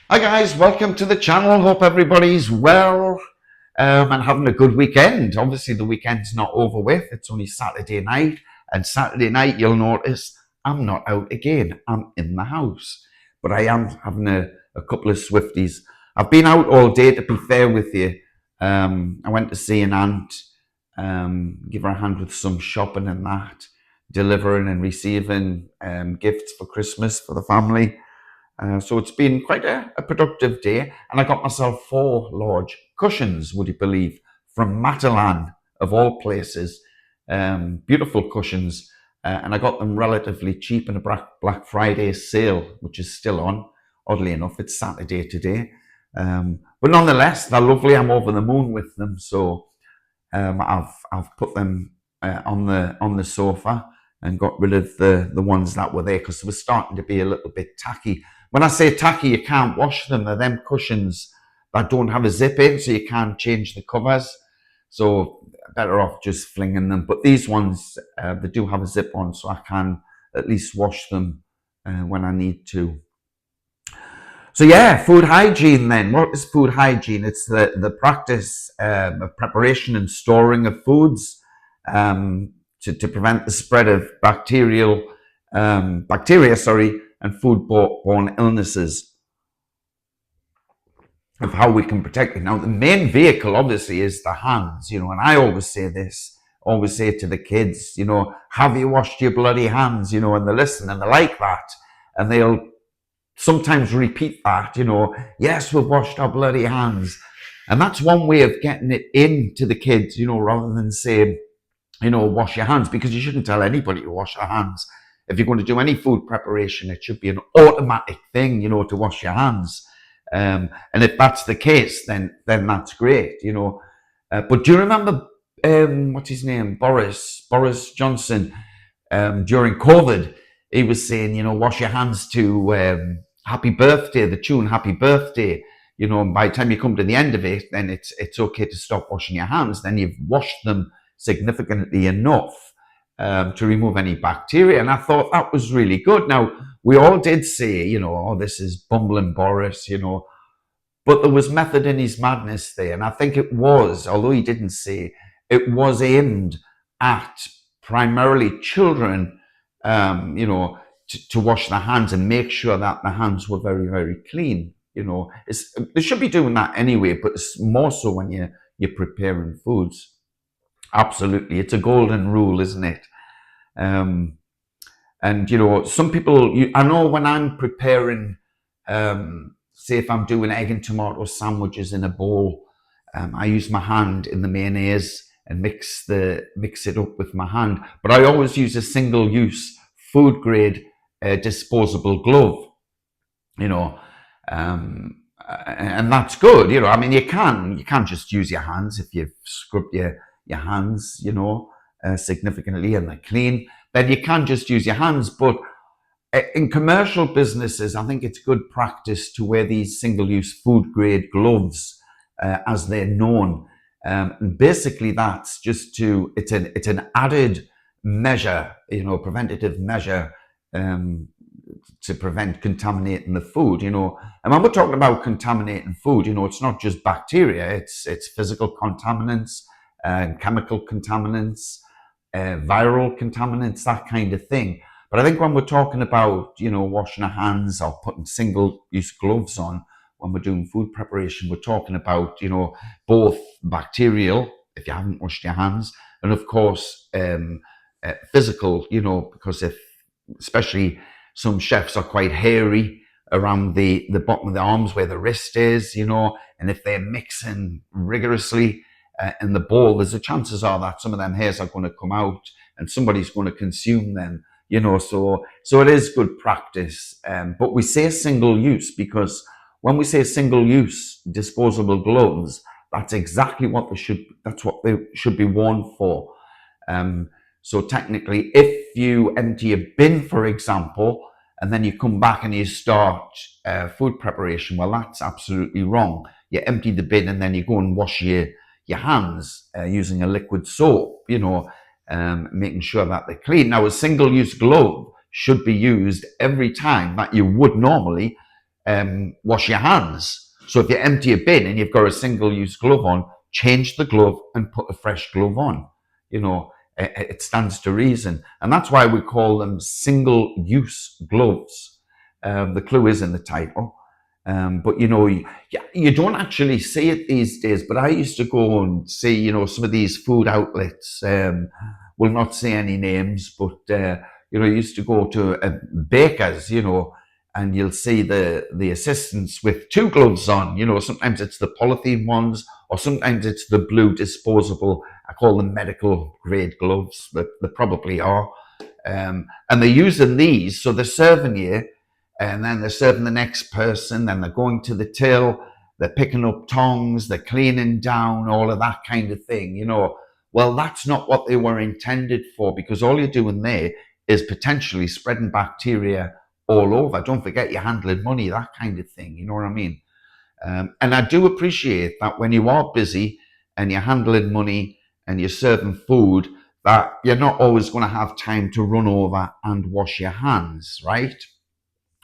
Hi guys, welcome to the channel. Hope everybody's well and having a good weekend. Obviously the weekend's not over with, it's only Saturday night, and Saturday night you'll notice I'm not out again, I'm in the house. But I am having a couple of Swifties. I've been out all day, to be fair with you. I went to see an aunt, give her a hand with some shopping and that, delivering and receiving gifts for Christmas for the family. So it's been quite a productive day, and I got myself 4 large cushions, would you believe, from Matalan, of all places. Beautiful cushions, and I got them relatively cheap in a Black Friday sale, which is still on. Oddly enough, it's Saturday today. But nonetheless, they're lovely. I'm over the moon with them. So I've put them on the sofa and got rid of the ones that were there because they were starting to be a little bit tacky. When I say tacky, you can't wash them. They're them cushions that don't have a zip in, so you can't change the covers. So better off just flinging them. But these ones, they do have a zip on, so I can at least wash them when I need to. So yeah, food hygiene then. What is food hygiene? It's the practice of preparation and storing of foods to prevent the spread of bacteria, and foodborne illnesses, of how we can protect it. Now, the main vehicle obviously is the hands, and I always say this, always say to the kids, have you washed your bloody hands, and they listen and they like that. And they'll sometimes repeat that, yes, we've washed our bloody hands. And that's one way of getting it into the kids, rather than saying, wash your hands, because you shouldn't tell anybody to wash their hands. If you're going to do any food preparation, it should be an automatic thing, to wash your hands. And if that's the case, then that's great, But do you remember, what's his name? Boris Johnson, during COVID, he was saying, wash your hands to Happy Birthday, the tune Happy Birthday. And by the time you come to the end of it, then it's okay to stop washing your hands. Then you've washed them significantly enough to remove any bacteria. And I thought that was really good. Now, we all did say, oh, this is bumbling Boris, but there was method in his madness there. And I think it was, although he didn't say, it was aimed at primarily children, to wash their hands and make sure that the hands were very, very clean. They should be doing that anyway, but it's more so when you're preparing foods. Absolutely. It's a golden rule, isn't it? And, some people, I know when I'm preparing, say if I'm doing egg and tomato sandwiches in a bowl, I use my hand in the mayonnaise and mix it up with my hand. But I always use a single-use food grade disposable glove, and that's good. I mean, you can't just use your hands if you've scrubbed your hands, significantly and they're clean. Then you can just use your hands. But in commercial businesses, I think it's good practice to wear these single-use food-grade gloves, as they're known. And basically, that's just it's an added measure, preventative measure, to prevent contaminating the food, And when we're talking about contaminating food, it's not just bacteria; it's physical contaminants, chemical contaminants, viral contaminants, that kind of thing. But I think when we're talking about, washing our hands or putting single-use gloves on when we're doing food preparation, we're talking about, both bacterial, if you haven't washed your hands, and of course, physical, because especially some chefs are quite hairy around the bottom of the arms where the wrist is, and if they're mixing rigorously in the bowl, there's a chances are that some of them hairs are going to come out and somebody's going to consume them, so it is good practice. But we say single use because when we say single use disposable gloves, that's exactly what that's what they should be worn for. So technically, if you empty a bin, for example, and then you come back and you start food preparation, well, that's absolutely wrong. You empty the bin and then you go and wash your hands using a liquid soap, making sure that they're clean. Now, a single-use glove should be used every time that you would normally wash your hands. So if you empty a bin and you've got a single-use glove on, change the glove and put a fresh glove on. You know, it stands to reason, and that's why we call them single-use gloves. The clue is in the title. But you don't actually see it these days. But I used to go and see, some of these food outlets. Will not say any names, but I used to go to bakers, and you'll see the assistants with two gloves on. Sometimes it's the polythene ones, or sometimes it's the blue disposable. I call them medical grade gloves, but they probably are. And they're using these, so they're serving you, and then they're serving the next person, then they're going to the till, they're picking up tongs, they're cleaning down, all of that kind of thing. Well, that's not what they were intended for, because all you're doing there is potentially spreading bacteria all over. Don't forget you're handling money, that kind of thing. You know what I mean? And I do appreciate that when you are busy and you're handling money and you're serving food, that you're not always going to have time to run over and wash your hands, right?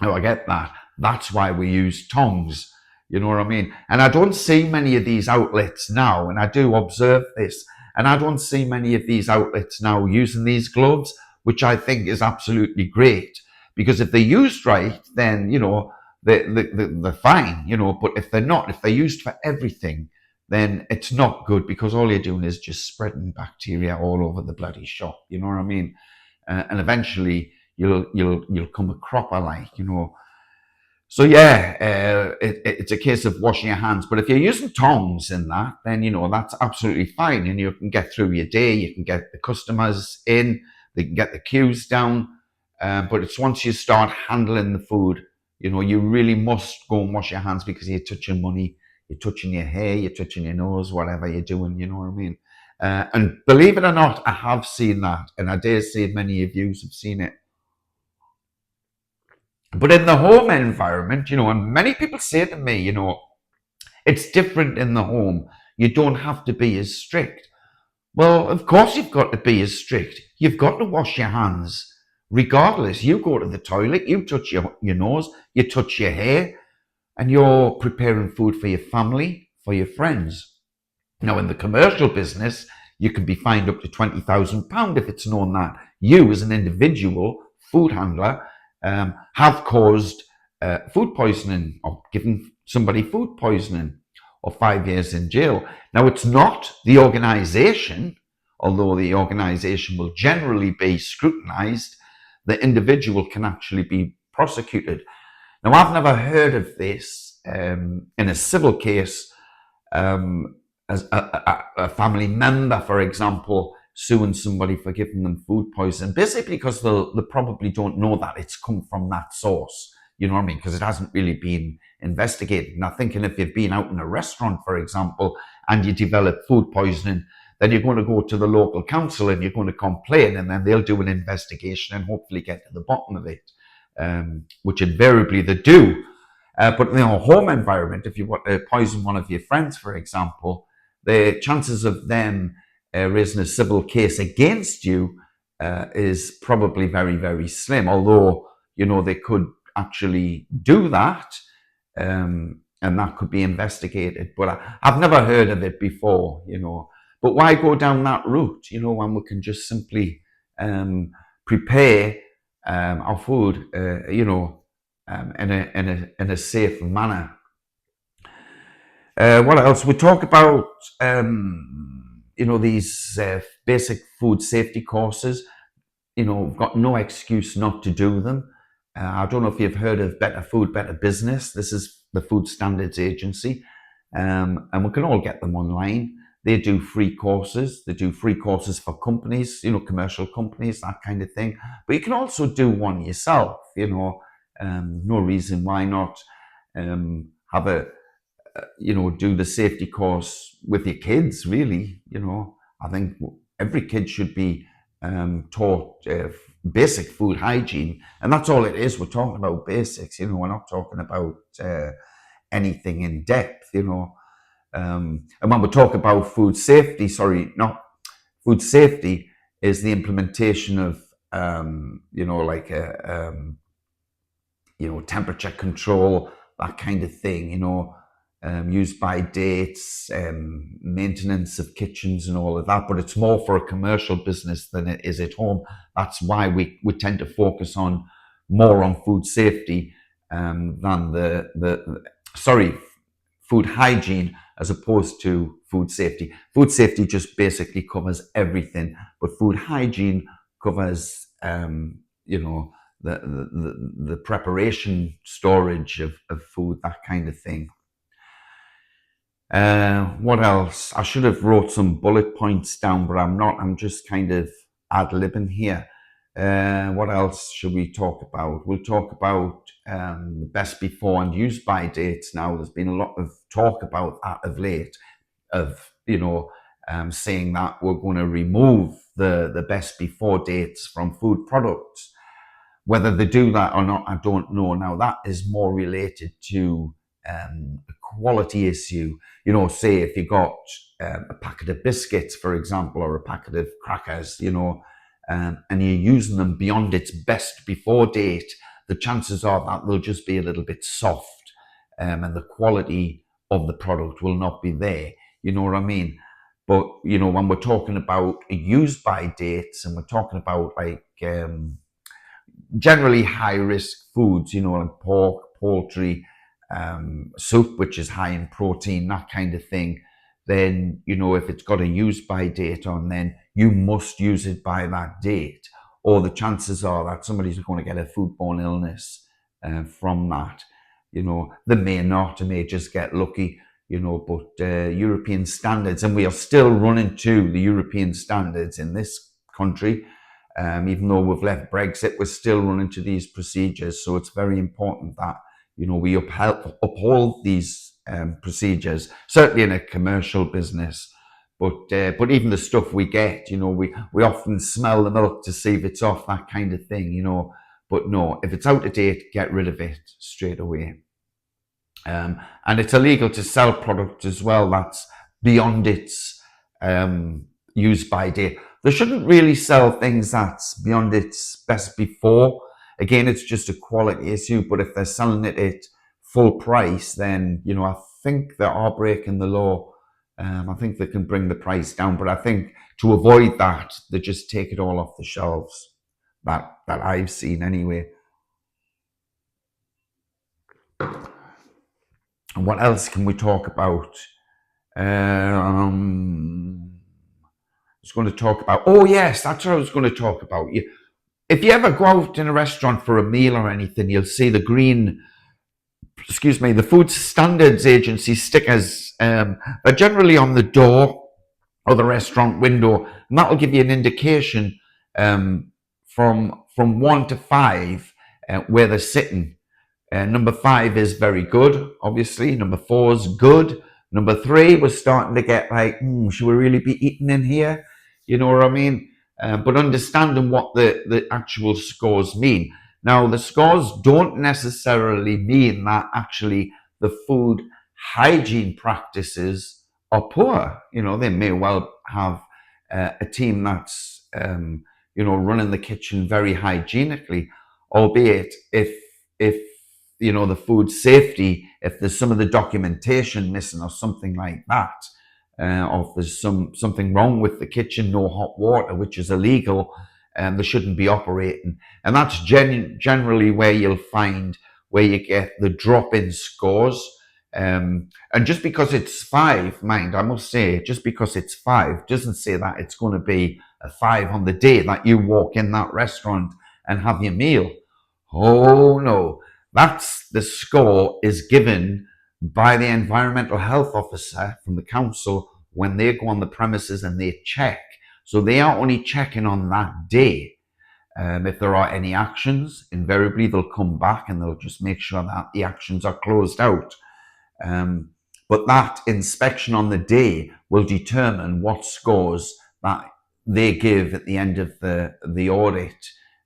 Oh, I get that. That's why we use tongs. You know what I mean? And I don't see many of these outlets now, and I do observe this, and I don't see many of these outlets now using these gloves, which I think is absolutely great. Because if they're used right, then, they're fine, but if they're not, if they're used for everything, then it's not good, because all you're doing is just spreading bacteria all over the bloody shop. You know what I mean? And eventually you'll come a cropper, So yeah, it's a case of washing your hands. But if you're using tongs in that, then that's absolutely fine, and you can get through your day. You can get the customers in, they can get the queues down. But it's once you start handling the food, you really must go and wash your hands, because you're touching money, you're touching your hair, you're touching your nose, whatever you're doing. You know what I mean? And believe it or not, I have seen that, and I dare say many of you have seen it. But in the home environment, and many people say to me, it's different in the home. You don't have to be as strict. Well, of course you've got to be as strict. You've got to wash your hands regardless. You go to the toilet, you touch your nose, you touch your hair, and you're preparing food for your family, for your friends. Now, in the commercial business, you can be fined up to £20,000 if it's known that you, as an individual food handler, have caused food poisoning, or given somebody food poisoning, or 5 years in jail. Now, it's not the organisation, although the organisation will generally be scrutinised. The individual can actually be prosecuted. Now, I've never heard of this in a civil case, as a family member, for example, suing somebody for giving them food poisoning, basically because they probably don't know that it's come from that source. You know what I mean? Because it hasn't really been investigated. Now, thinking if you've been out in a restaurant, for example, and you develop food poisoning, then you're going to go to the local council and you're going to complain, and then they'll do an investigation and hopefully get to the bottom of it, which invariably they do. But in a home environment, if you want to poison one of your friends, for example, the chances of them raising a civil case against you is probably very, very slim. Although, they could actually do that, and that could be investigated. But I've never heard of it before, But why go down that route, when we can just simply prepare our food, in a safe manner. What else? We talk about, these basic food safety courses. We've got no excuse not to do them. I don't know if you've heard of Better Food, Better Business. This is the Food Standards Agency, and we can all get them online. They do free courses. They do free courses for companies, commercial companies, that kind of thing. But you can also do one yourself. No reason why not have do the safety course with your kids, really. I think every kid should be taught basic food hygiene, and that's all it is. We're talking about basics, we're not talking about anything in depth, and when we talk about food safety, food safety is the implementation of, like temperature control, that kind of thing, used by dates, maintenance of kitchens and all of that, but it's more for a commercial business than it is at home. That's why we tend to focus on more on food safety than sorry, food hygiene as opposed to food safety. Food safety just basically covers everything, but food hygiene covers, the preparation, storage of food, that kind of thing. What else? I should have wrote some bullet points down, but I'm not. I'm just kind of ad-libbing here. What else should we talk about? We'll talk about the best before and use by dates. Now, there's been a lot of talk about that of late, of saying that we're going to remove the best before dates from food products. Whether they do that or not, I don't know. Now, that is more related to a quality issue. Say if you got a packet of biscuits, for example, or a packet of crackers, and you're using them beyond its best before date, the chances are that they'll just be a little bit soft, and the quality of the product will not be there. You know what I mean? But, when we're talking about use by dates and we're talking about like generally high risk foods, like pork, poultry, soup, which is high in protein, that kind of thing, then, if it's got a use by date on, then you must use it by that date. Or the chances are that somebody's going to get a foodborne illness from that. They may not, they may just get lucky, but European standards, and we are still running to the European standards in this country. Even though we've left Brexit, we're still running to these procedures. So it's very important that, we uphold these procedures, certainly in a commercial business. But even the stuff we get, we often smell the milk to see if it's off, that kind of thing, But no, if it's out of date, get rid of it straight away. And it's illegal to sell product as well that's beyond its use by date. They shouldn't really sell things that's beyond its best before. Again, it's just a quality issue, but if they're selling it at full price, then, I think they are breaking the law. I think they can bring the price down, but I think to avoid that, they just take it all off the shelves. That I've seen anyway. And what else can we talk about? I was going to talk about. Oh yes, that's what I was going to talk about. If you ever go out in a restaurant for a meal or anything, you'll see the the Food Standards Agency stickers. Are generally on the door or the restaurant window, and that will give you an indication from 1 to 5 where they're sitting. Number 5 is very good, obviously. Number 4 is good. Number 3, we're starting to get like, should we really be eating in here? You know what I mean? But understanding what the actual scores mean. Now, the scores don't necessarily mean that actually the food hygiene practices are poor. They may well have a team that's, running the kitchen very hygienically, albeit if the food safety, if there's some of the documentation missing or something like that, or if there's something wrong with the kitchen, no hot water, which is illegal, and they shouldn't be operating. And that's generally where you'll find where you get the drop-in scores. And just because it's 5, mind, I must say, just because it's 5 doesn't say that it's going to be a 5 on the day that you walk in that restaurant and have your meal. Oh no. That's the score is given by the environmental health officer from the council when they go on the premises and they check. So they are only checking on that day. If there are any actions, invariably they'll come back and they'll just make sure that the actions are closed out. But that inspection on the day will determine what scores that they give at the end of the audit.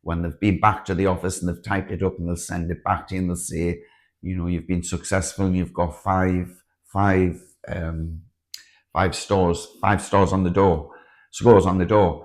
When they've been back to the office and they've typed it up and they'll send it back to you and they'll say, you've been successful and you've got five stars on the door, scores on the door,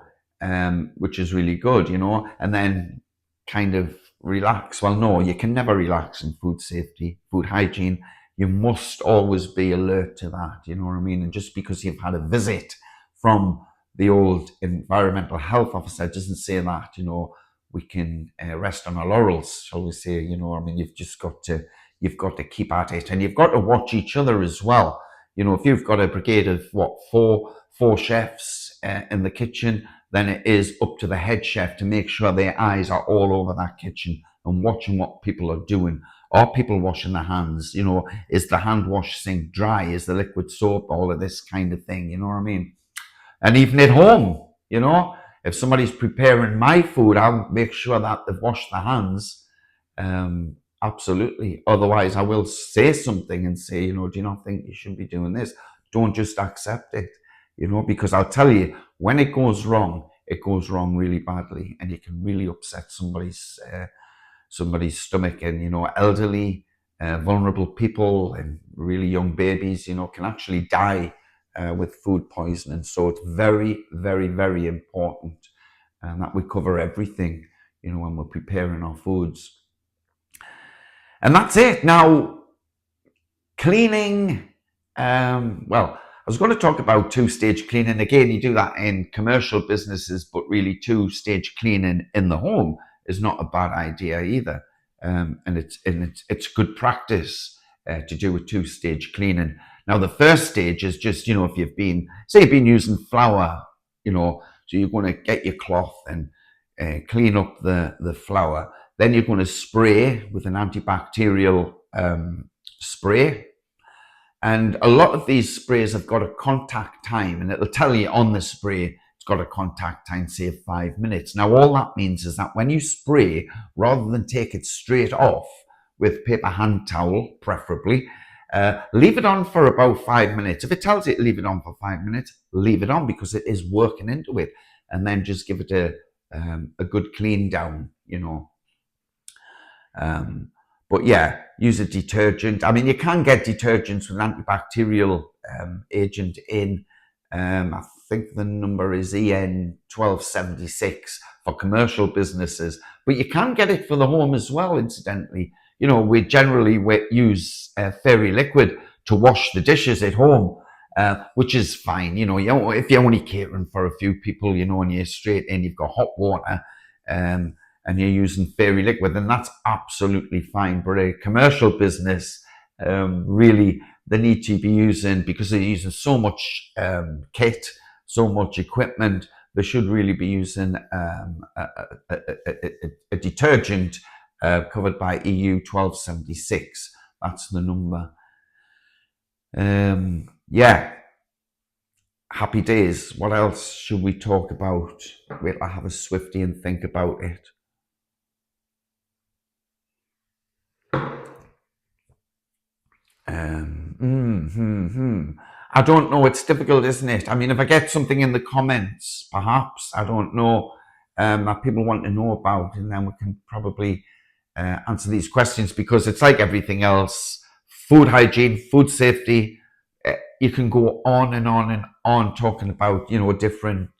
which is really good, and then kind of relax. Well, no, you can never relax in food safety, food hygiene. You must always be alert to that, you know what I mean? And just because you've had a visit from the old environmental health officer doesn't say that, you know, we can rest on our laurels, shall we say, you know, I mean, you've got to keep at it, and you've got to watch each other as well. You know, if you've got a brigade of four chefs in the kitchen, then it is up to the head chef to make sure their eyes are all over that kitchen and watching what people are doing. Are people washing their hands? You know, is the hand wash sink dry? Is the liquid soap? All of this kind of thing. You know what I mean? And even at home, you know, if somebody's preparing my food, I'll make sure that they've washed their hands. Absolutely. Otherwise, I will say something and say, you know, do you not think you should be doing this? Don't just accept it, you know, because I'll tell you, when it goes wrong really badly, and it can really upset somebody's stomach. And, you know, elderly, vulnerable people and really young babies, you know, can actually die with food poisoning. So it's very, very, very important that we cover everything, you know, when we're preparing our foods. And that's it. Now, cleaning, well, I was going to talk about two-stage cleaning. Again, you do that in commercial businesses, but really two-stage cleaning in the home is not a bad idea either. And it's good practice to do a two-stage cleaning. Now, the first stage is just, you know, if you've been using flour, you know, so you're going to get your cloth and clean up the flour. Then you're going to spray with an antibacterial spray. And a lot of these sprays have got a contact time, and it'll tell you on the spray it's got a contact time, say 5 minutes. Now, all that means is that when you spray, rather than take it straight off with paper hand towel, preferably, leave it on for about 5 minutes. If it tells you to leave it on for 5 minutes, leave it on because it is working into it. And then just give it a good clean down, you know. But yeah, use a detergent. I mean, you can get detergents with antibacterial agent in. I think the number is EN 1276 for commercial businesses, but you can get it for the home as well, incidentally. You know, we generally use Fairy Liquid to wash the dishes at home, which is fine. You know, if you're only catering for a few people, you know, and you're straight in, you've got hot water, and you're using Fairy Liquid, then that's absolutely fine. But a commercial business, really, they need to be using, because they're using so much kit, so much equipment, they should really be using a detergent covered by EU 1276. That's the number. Yeah. Happy days. What else should we talk about? Wait till I have a Swifty and think about it. I don't know. It's difficult, isn't it? I mean, if I get something in the comments, perhaps, I don't know, that people want to know about, and then we can probably answer these questions, because it's like everything else. Food hygiene, food safety, you can go on and on and on talking about, you know, different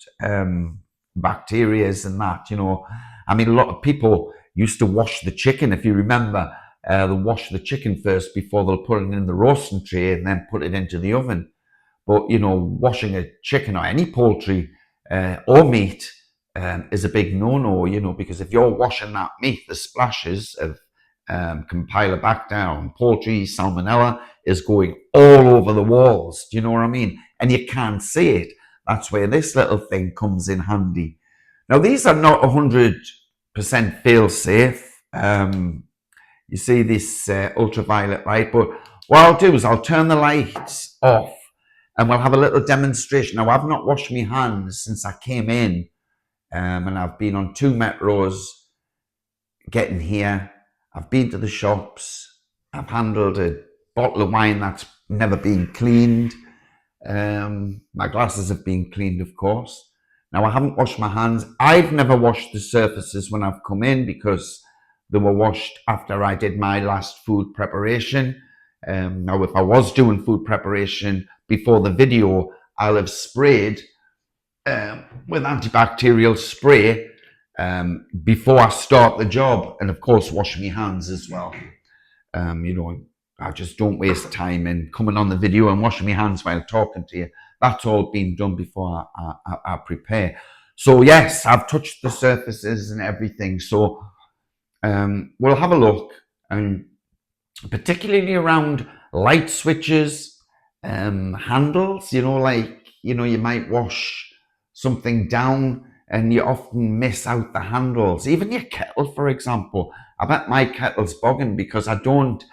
bacterias and that, you know. I mean, a lot of people used to wash the chicken, if you remember. They'll wash the chicken first before they'll put it in the roasting tray and then put it into the oven. But, you know, washing a chicken or any poultry or meat is a big no-no, you know, because if you're washing that meat, the splashes of Campylobacter and poultry, salmonella is going all over the walls. Do you know what I mean? And you can't see it. That's where this little thing comes in handy. Now, these are not 100% fail-safe. You see this ultraviolet light, but what I'll do is I'll turn the lights off and we'll have a little demonstration. Now, I've not washed my hands since I came in, and I've been on 2 metros getting here. I've been to the shops. I've handled a bottle of wine that's never been cleaned. My glasses have been cleaned, of course. Now, I haven't washed my hands. I've never washed the surfaces when I've come in because they were washed after I did my last food preparation. Now, if I was doing food preparation before the video, I'll have sprayed with antibacterial spray before I start the job, and of course wash my hands as well. You know, I just don't waste time in coming on the video and washing my hands while talking to you. That's all been done before I prepare. So yes, I've touched the surfaces and everything. So we'll have a look, and particularly around light switches, handles. You know, like you might wash something down and you often miss out the handles. Even your kettle, for example. I bet my kettle's bogging because I don't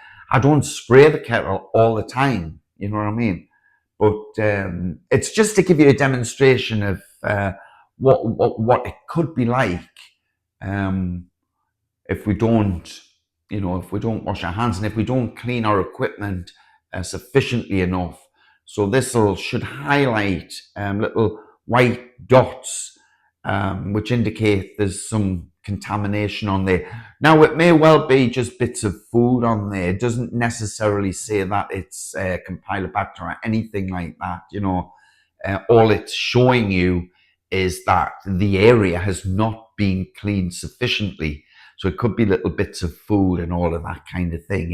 spray the kettle all the time. You know what I mean? But it's just to give you a demonstration of what it could be like um, if we don't, if we don't wash our hands and if we don't clean our equipment sufficiently enough. So this should highlight little white dots which indicate there's some contamination on there. Now, it may well be just bits of food on there. It doesn't necessarily say that it's Campylobacter or anything like that. All it's showing you is that the area has not been cleaned sufficiently. So it could be little bits of food and all of that kind of thing.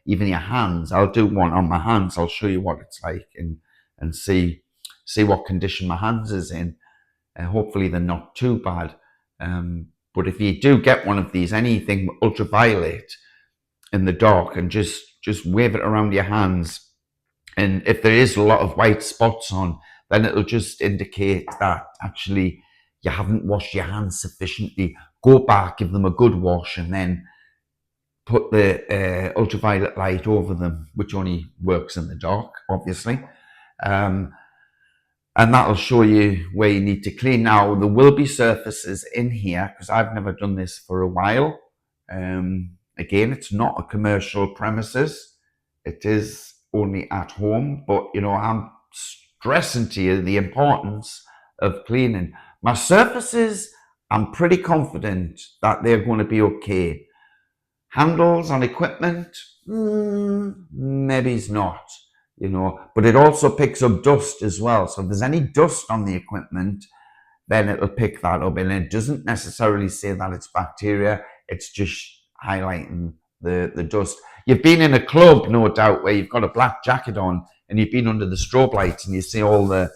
Even your hands. I'll do one on my hands. I'll show you what it's like and see what condition my hands is in. Hopefully they're not too bad. But if you do get one of these, anything ultraviolet in the dark, and just wave it around your hands, and if there is a lot of white spots on, then it'll just indicate that actually you haven't washed your hands sufficiently. Go back, give them a good wash, and then put the ultraviolet light over them, which only works in the dark, obviously. And that'll show you where you need to clean. Now, there will be surfaces in here, because I've never done this for a while. Again, it's not a commercial premises. It is only at home. But, I'm stressing to you the importance of cleaning. My surfaces, I'm pretty confident that they're going to be okay. Handles on equipment, maybe it's not. But it also picks up dust as well. So if there's any dust on the equipment, then it'll pick that up. And it doesn't necessarily say that it's bacteria. It's just highlighting the dust. You've been in a club, no doubt, where you've got a black jacket on and you've been under the strobe lights and you see all the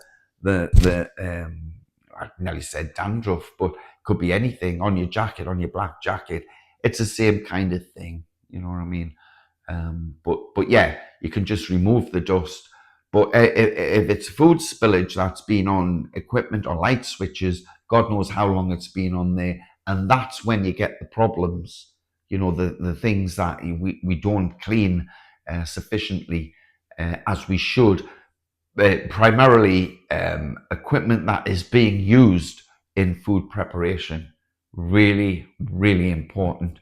I nearly said dandruff, but it could be anything on your jacket, on your black jacket. It's the same kind of thing. You know what I mean? But yeah, you can just remove the dust. But if it's food spillage that's been on equipment or light switches, God knows how long it's been on there. And that's when you get the problems, the things that we don't clean sufficiently as we should. Primarily equipment that is being used in food preparation. Really, really important.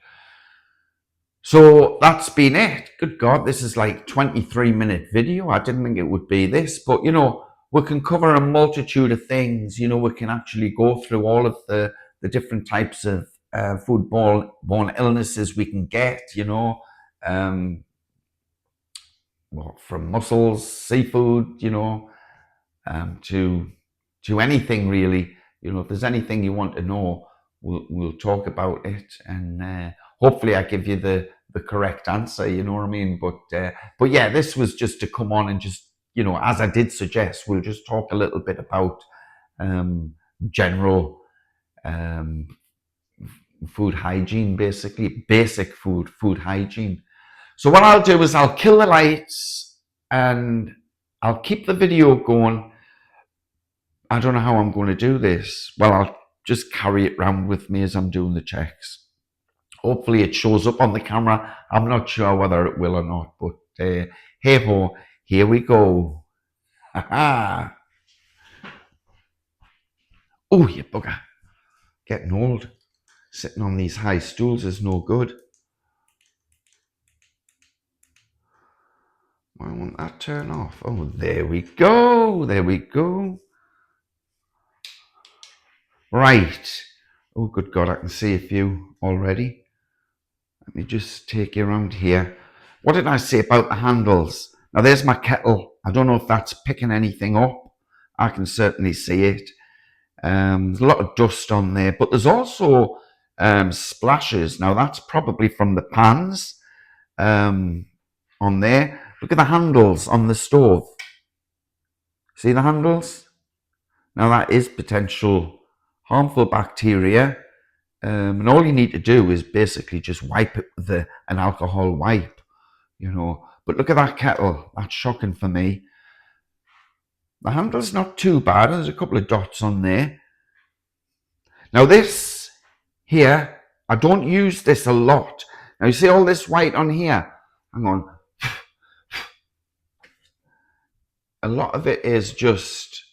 So that's been it. Good God, this is like 23-minute video. I didn't think it would be this, but we can cover a multitude of things. We can actually go through all of the different types of foodborne illnesses we can get, from mussels, seafood, to anything really. If there's anything you want to know, we'll talk about it, and hopefully I give you the correct answer. You know what I mean? But yeah, this was just to come on and just as I did suggest, we'll just talk a little bit about general food hygiene, basically basic food hygiene. So what I'll do is I'll kill the lights and I'll keep the video going. I don't know how I'm going to do this. Well, I'll just carry it around with me as I'm doing the checks. Hopefully it shows up on the camera. I'm not sure whether it will or not, but hey ho, here we go. Ha-ha. Oh, you bugger. Getting old. Sitting on these high stools is no good. Why won't that turn off? Oh, there we go. There we go. Right. Oh, good God, I can see a few already. Let me just take you around here. What did I say about the handles? Now, there's my kettle. I don't know if that's picking anything up. I can certainly see it. There's a lot of dust on there, but there's also splashes. Now that's probably from the pans on there. Look at the handles on the stove. See the handles? Now that is potential harmful bacteria. And all you need to do is basically just wipe it with an alcohol wipe, you know. But look at that kettle. That's shocking for me. The handle's not too bad. There's a couple of dots on there. Now this here, I don't use this a lot. Now you see all this white on here? Hang on. A lot of it is just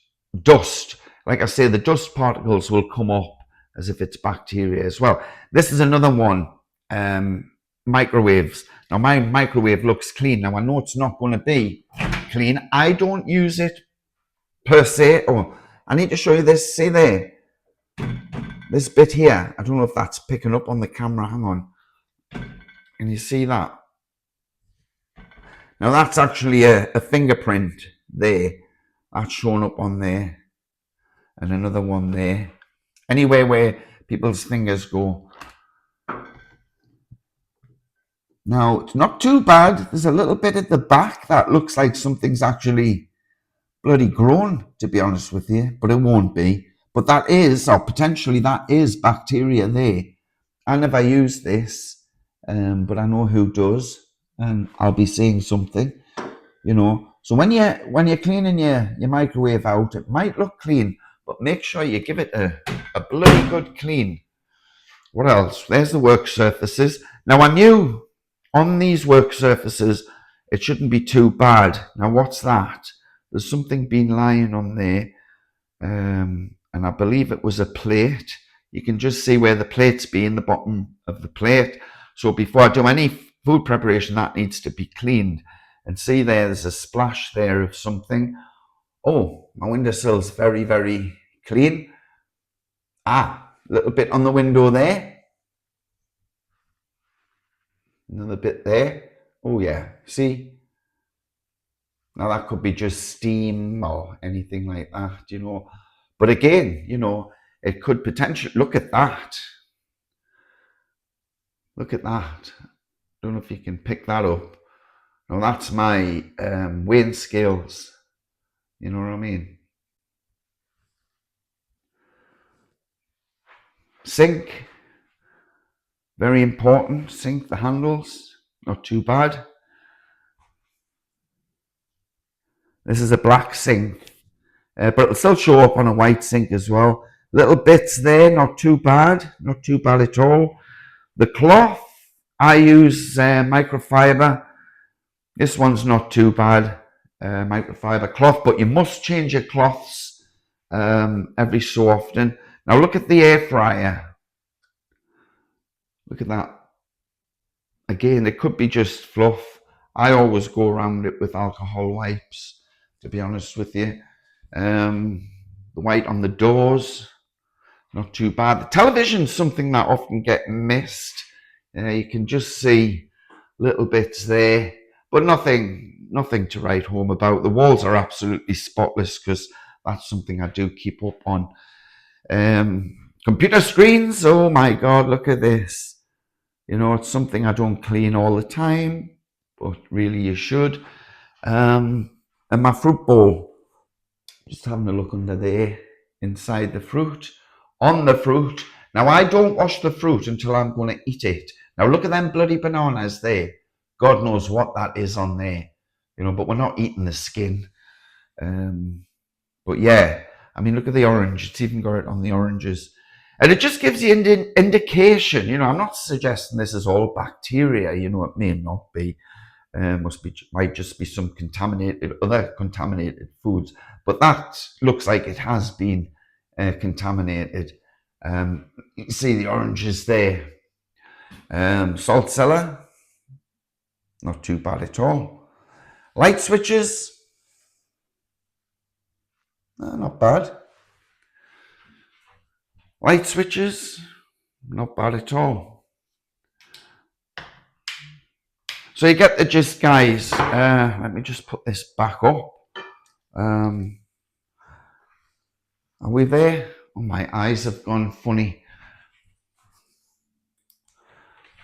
dust. Like I say, the dust particles will come up as if it's bacteria as well. This is another one, microwaves. Now my microwave looks clean. Now I know it's not going to be clean. I don't use it per se. Oh, I need to show you this. See there? This bit here. I don't know if that's picking up on the camera. Hang on. Can you see that? Now that's actually a fingerprint there. That's shown up on there. And another one there. Anywhere where people's fingers go. Now, it's not too bad. There's a little bit at the back that looks like something's actually bloody grown, to be honest with you. But it won't be. But that is, or potentially that is bacteria there. I never use this, but I know who does. And I'll be seeing something, you know. So when you're cleaning your microwave out, it might look clean, but make sure you give it a bloody good clean. What else? There's the work surfaces. Now I knew on these work surfaces it shouldn't be too bad. Now what's that? There's something been lying on there, and I believe it was a plate. You can just see where the plate's be in the bottom of the plate. So before I do any food preparation, that needs to be cleaned. And see there's a splash there of something. Oh, my windowsill's very, very clean. Ah, a little bit on the window there. Another bit there. Oh yeah, see? Now that could be just steam or anything like that, you know. But again, you know, it could potentially, look at that. Look at that. Don't know if you can pick that up. Now that's my weighing scales. You know what I mean? Sink. Very important. Sink, the handles. Not too bad. This is a black sink. But it'll still show up on a white sink as well. Little bits there, not too bad. Not too bad at all. The cloth, I use microfiber. This one's not too bad, microfiber cloth, but you must change your cloths every so often. Now look at the air fryer. Look at that. Again, it could be just fluff. I always go around it with alcohol wipes, to be honest with you. The white on the doors, not too bad. The television's something that often get missed. You can just see little bits there, but nothing to write home about. The walls are absolutely spotless because that's something I do keep up on. Computer screens, oh my God, look at this. You know, it's something I don't clean all the time, but really you should. And my fruit bowl, just having a look under there, inside the fruit, on the fruit. Now I don't wash the fruit until I'm going to eat it. Now look at them bloody bananas there. God knows what that is on there, you know, but we're not eating the skin. But yeah, I mean, look at the orange. It's even got it on the oranges. And it just gives you an indication, you know, I'm not suggesting this is all bacteria, you know, it may not be. Might just be some other contaminated foods, but that looks like it has been contaminated. You can see the oranges there. Salt cellar, not too bad at all. Light switches, not bad. Light switches, not bad at all. So you get the gist, guys. Let me just put this back up. Are we there? Oh, my eyes have gone funny.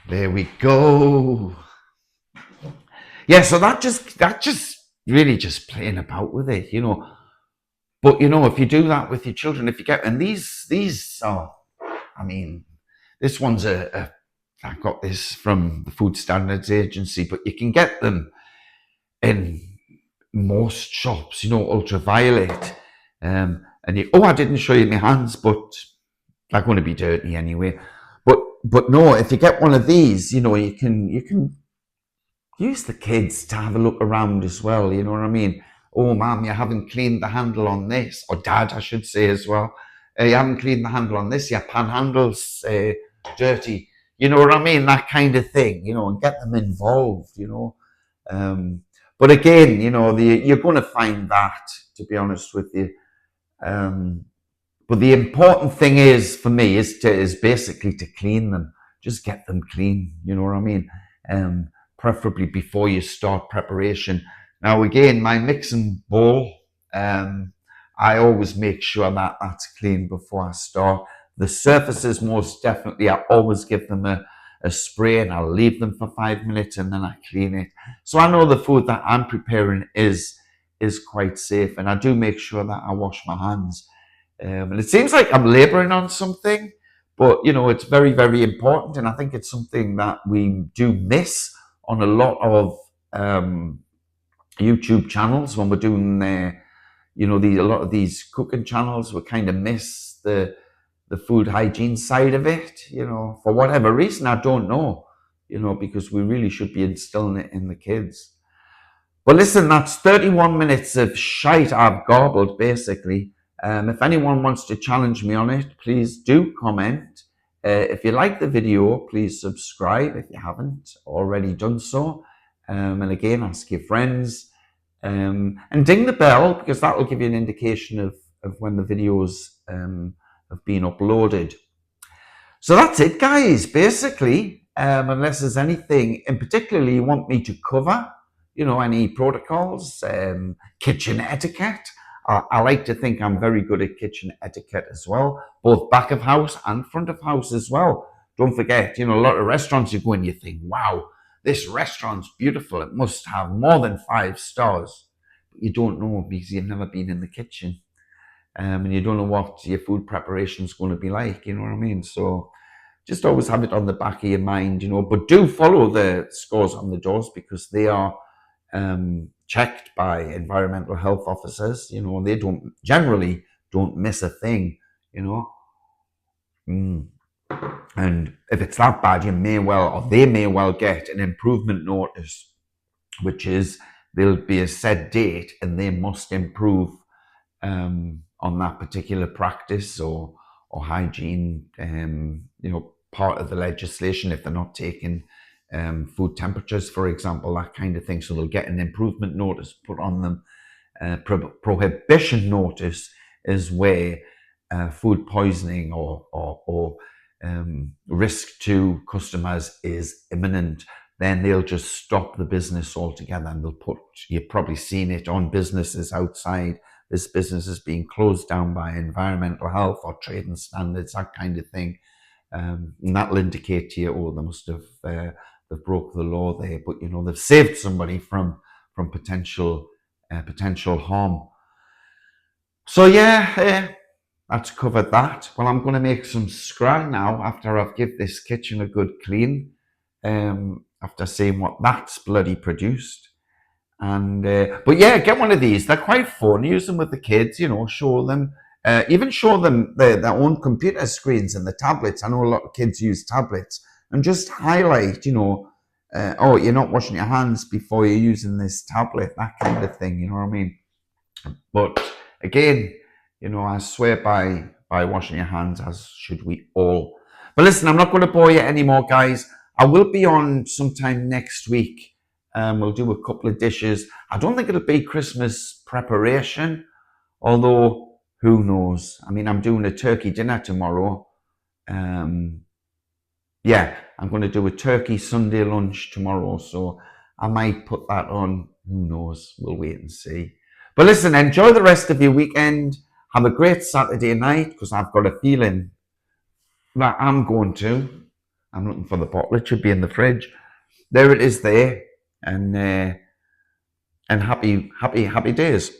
There we go. Yeah, so that just really just playing about with it, But if you do that with your children, if you get and these are, I mean, this one's I got this from the Food Standards Agency, but you can get them in most shops, ultraviolet. And I didn't show you my hands, but they're going to be dirty anyway. But no, if you get one of these, you can use the kids to have a look around as well. You know what I mean? Oh, mom, you haven't cleaned the handle on this, or dad, I should say as well. You haven't cleaned the handle on this. Your pan handle's dirty. You know what I mean? That kind of thing. And get them involved. Um, but again, you're going to find that. To be honest with you. Um, but the important thing is for me is basically to clean them. Just get them clean. You know what I mean? Preferably before you start preparation. Now again, my mixing bowl, I always make sure that that's clean before I start. The surfaces, most definitely, I always give them a spray and I'll leave them for 5 minutes and then I clean it. So I know the food that I'm preparing is quite safe, and I do make sure that I wash my hands. And it seems like I'm laboring on something, but it's very, very important, and I think it's something that we do miss on a lot of YouTube channels when we're doing, a lot of these cooking channels. We kind of miss the food hygiene side of it, for whatever reason. I don't know, because we really should be instilling it in the kids. But listen, that's 31 minutes of shite I've garbled, basically. If anyone wants to challenge me on it, please do comment. If you like the video, please subscribe if you haven't already done so. And again, ask your friends. And ding the bell, because that will give you an indication of when the videos have been uploaded. So that's it, guys, basically. Unless there's anything in particular you want me to cover, any protocols, kitchen etiquette. I like to think I'm very good at kitchen etiquette as well, both back of house and front of house as well. Don't forget, a lot of restaurants you go and you think, wow, this restaurant's beautiful. It must have more than 5 stars. But you don't know because you've never been in the kitchen. And you don't know what your food preparation is going to be like, you know what I mean? So just always have it on the back of your mind, but do follow the scores on the doors because they are checked by environmental health officers, they generally don't miss a thing, And if it's that bad, they may well get an improvement notice, which is there'll be a set date and they must improve on that particular practice or hygiene, part of the legislation if they're not taking food temperatures, for example, that kind of thing. So they'll get an improvement notice put on them. Prohibition notice is where food poisoning or risk to customers is imminent. Then they'll just stop the business altogether and you've probably seen it on businesses outside. This business is being closed down by environmental health or trading standards, that kind of thing. And that'll indicate to you, they must have they've broke the law there, but they've saved somebody from potential harm. So that's covered that. Well, I'm going to make some scran now after I've give this kitchen a good clean. After seeing what that's bloody produced. And but get one of these. They're quite fun. Use them with the kids. Show them. Even show them their own computer screens and the tablets. I know a lot of kids use tablets, and just highlight. You're not washing your hands before you're using this tablet. That kind of thing. You know what I mean? But again, I swear by washing your hands, as should we all. But listen, I'm not going to bore you anymore, guys. I will be on sometime next week. We'll do a couple of dishes. I don't think it'll be Christmas preparation, although who knows? I mean, I'm doing a turkey dinner tomorrow. I'm going to do a turkey Sunday lunch tomorrow, so I might put that on. Who knows? We'll wait and see. But listen, enjoy the rest of your weekend. Have a great Saturday night, because I've got a feeling that I'm going to. I'm looking for the bottle. It should be in the fridge. There it is there. And happy days.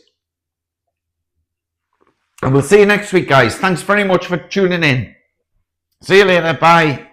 And we'll see you next week, guys. Thanks very much for tuning in. See you later. Bye.